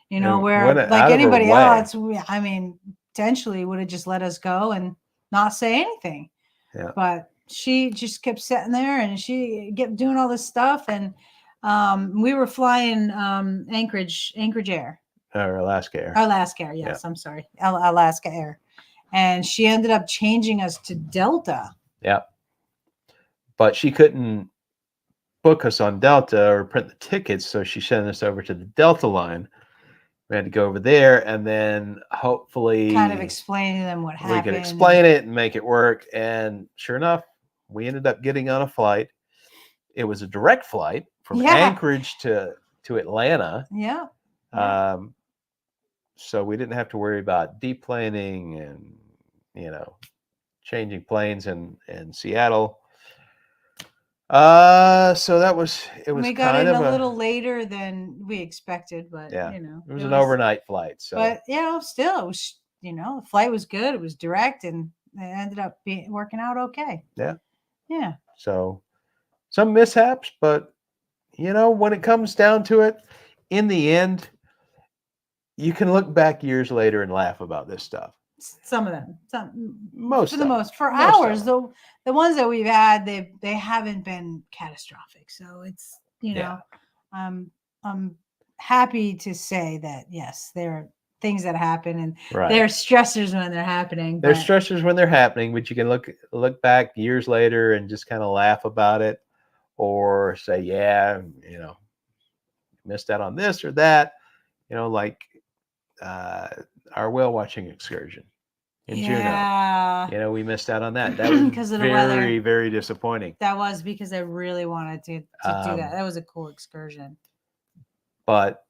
Where like anybody else, I mean, potentially would have just let us go and not say anything. Yeah. But she just kept sitting there and she kept doing all this stuff. And We were flying Anchorage Air. Or Alaska Air. Alaska Air, yes, I'm sorry. Alaska Air. And she ended up changing us to Delta. Yeah. But she couldn't book us on Delta or print the tickets, so she sent us over to the Delta line. We had to go over there and then hopefully kind of explain to them what happened. We could explain it and make it work. And sure enough, we ended up getting on a flight. It was a direct flight from Anchorage to Atlanta. Yeah. So we didn't have to worry about deplaning and, changing planes in Seattle. So it was we got kind in of a little later than we expected, but it was an overnight flight. So, but still, it was, the flight was good. It was direct, and it ended up working out okay. Yeah. Yeah. So some mishaps, but when it comes down to it, in the end, you can look back years later and laugh about this stuff. Some of them, for ours, though, the ones that we've had, they haven't been catastrophic. So it's, I'm happy to say that yes, there are things that happen, and they're stressors when they're happening. They're stressors when they're happening, but you can look back years later and just kind of laugh about it, or say, yeah, missed out on this or that, like our whale watching excursion in Juneau. We missed out on that. That was because of the weather. Very, very disappointing. That was because I really wanted to do that. That was a cool excursion. But,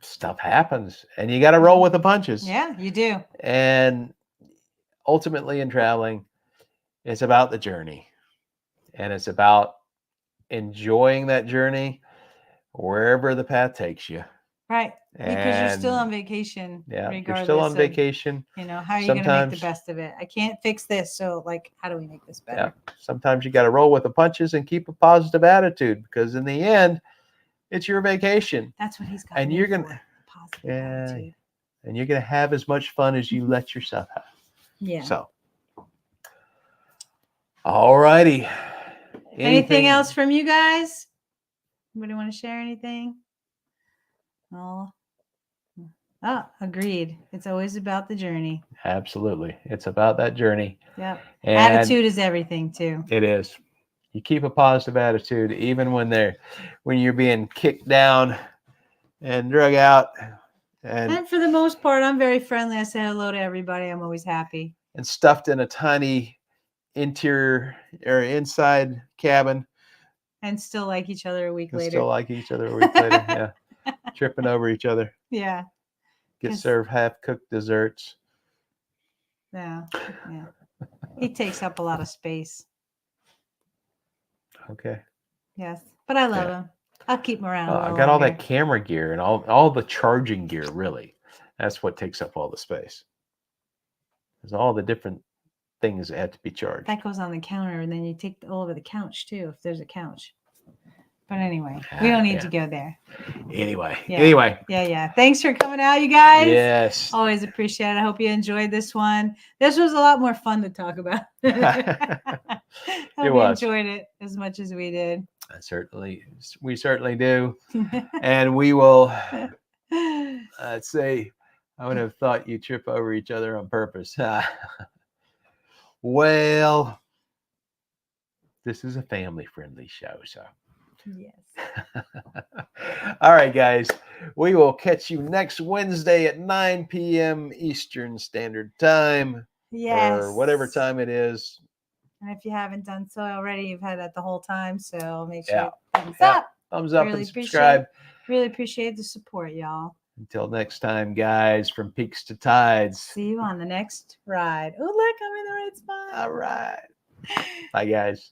stuff happens and you got to roll with the punches. Yeah, you do. And ultimately in traveling, it's about the journey, and it's about enjoying that journey wherever the path takes you. Right. Because you're still on vacation. Yeah. You're still on vacation. How are you going to make the best of it? I can't fix this. So how do we make this better? Yeah. Sometimes you got to roll with the punches and keep a positive attitude, because in the end, it's your vacation. That's what he's got. And you're going to attitude. And you're going to have as much fun as you let yourself have. Yeah. So, all righty. Anything else from you guys? Anybody want to share anything? Agreed. It's always about the journey. Absolutely. It's about that journey. Yeah. Attitude is everything too. It is. You keep a positive attitude even when you're being kicked down and drug out. And for the most part, I'm very friendly. I say hello to everybody. I'm always happy. And stuffed in a tiny interior or inside cabin. And still like each other a week later. Still like each other a week later. Yeah. Tripping over each other. Yeah. Get served half-cooked desserts. Yeah. He takes up a lot of space. Okay. Yes. But I love him. I'll keep him around. I got all that camera gear and all the charging gear, really. That's what takes up all the space. There's all the different things that have to be charged. That goes on the counter, and then you take all over the couch, too, if there's a couch. But anyway, we don't need to go there. Anyway. Yeah. Thanks for coming out, you guys. Yes. Always appreciate it. I hope you enjoyed this one. This was a lot more fun to talk about. Hope you enjoyed it as much as we did. We certainly do. And we will, I'd say, I would have thought you trip over each other on purpose. Well, this is a family-friendly show, so. Yes. All right, guys. We will catch you next Wednesday at 9 p.m. Eastern Standard Time. Yes. Or whatever time it is. And if you haven't done so already, you've had that the whole time. So make sure thumbs up. Thumbs up and subscribe. Really appreciate the support, y'all. Until next time, guys, from peaks to tides. See you on the next ride. Oh, look, I'm in the right spot. All right. Bye, guys.